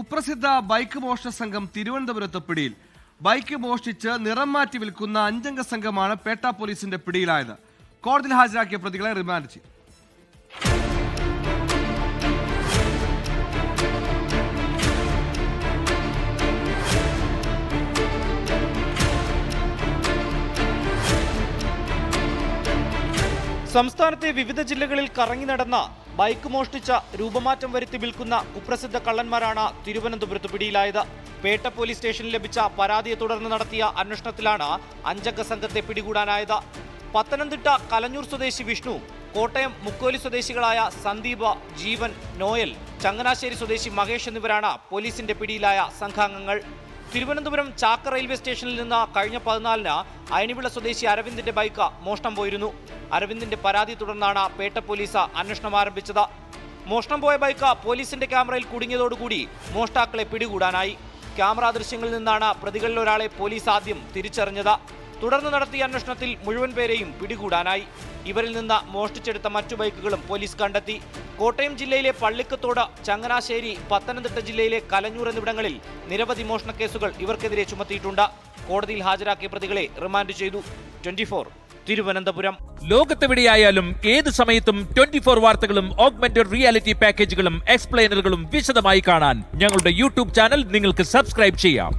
കുപ്രസിദ്ധ ബൈക്ക് മോഷണ സംഘം തിരുവനന്തപുരത്ത് പിടിയിൽ. ബൈക്ക് മോഷ്ടിച്ച് നിറം മാറ്റി വിൽക്കുന്ന 5 അംഗ സംഘമാണ് പേട്ട പോലീസിന്റെ പിടിയിലായത്. കോടതിയിൽ ഹാജരാക്കിയ പ്രതികളെ റിമാൻഡ് ചെയ്തു. സംസ്ഥാനത്തെ വിവിധ ജില്ലകളിൽ കറങ്ങി നടന്ന ബൈക്ക് മോഷ്ടിച്ച രൂപമാറ്റം വരുത്തി വിൽക്കുന്ന കുപ്രസിദ്ധ കള്ളന്മാരാണ് തിരുവനന്തപുരത്ത് പിടിയിലായത്. പേട്ട പോലീസ് സ്റ്റേഷനിൽ ലഭിച്ച പരാതിയെ തുടർന്ന് നടത്തിയ അന്വേഷണത്തിലാണ് 5 അംഗ സംഘത്തെ പിടികൂടാനായത്. പത്തനംതിട്ട കലഞ്ഞൂർ സ്വദേശി വിഷ്ണു, കോട്ടയം മുക്കോലി സ്വദേശികളായ സന്ദീപ്, ജീവൻ, നോയൽ, ചങ്ങനാശ്ശേരി സ്വദേശി മഹേഷ് എന്നിവരാണ് പോലീസിന്റെ പിടിയിലായ സംഘാംഗങ്ങൾ. തിരുവനന്തപുരം ചാക്ക റെയിൽവേ സ്റ്റേഷനിൽ നിന്ന് കഴിഞ്ഞ 14-ന് അയണിവിള സ്വദേശി അരവിന്ദിന്റെ ബൈക്ക് മോഷണം പോയിരുന്നു. അരവിന്ദിന്റെ പരാതി തുടർന്നാണ് പേട്ട പോലീസ് അന്വേഷണം ആരംഭിച്ചത്. മോഷണം പോയ ബൈക്ക് പോലീസിന്റെ ക്യാമറയിൽ കുടുങ്ങിയതോടുകൂടി മോഷ്ടാക്കളെ പിടികൂടാനായി. ക്യാമറ ദൃശ്യങ്ങളിൽ നിന്നാണ് പ്രതികളിൽ ഒരാളെ പോലീസ് ആദ്യം തിരിച്ചറിഞ്ഞത്. തുടർന്ന് നടത്തിയ അന്വേഷണത്തിൽ മുഴുവൻ പേരെയും പിടികൂടാനായി. ഇവരിൽ നിന്ന് മോഷ്ടിച്ചെടുത്ത മറ്റു ബൈക്കുകളും പോലീസ് കണ്ടെത്തി. കോട്ടയം ജില്ലയിലെ പള്ളിക്കത്തോട്, ചങ്ങനാശ്ശേരി, പത്തനംതിട്ട ജില്ലയിലെ കലഞ്ഞൂർ എന്നിവിടങ്ങളിൽ നിരവധി മോഷണ കേസുകൾ ഇവർക്കെതിരെ ചുമത്തിയിട്ടുണ്ട്. കോടതിയിൽ ഹാജരാക്കിയ പ്രതികളെ റിമാൻഡ് ചെയ്തു. 24 തിരുവനന്തപുരം. ലോകത്തെവിടെയായാലും ഏത് സമയത്തും 24 വാർത്തകളും ഓഗ്മെന്റഡ് റിയാലിറ്റി പാക്കേജുകളും എക്സ്പ്ലെയിനറുകളും വിശദമായി കാണാൻ ഞങ്ങളുടെ യൂട്യൂബ് ചാനൽ നിങ്ങൾക്ക് സബ്സ്ക്രൈബ് ചെയ്യാം.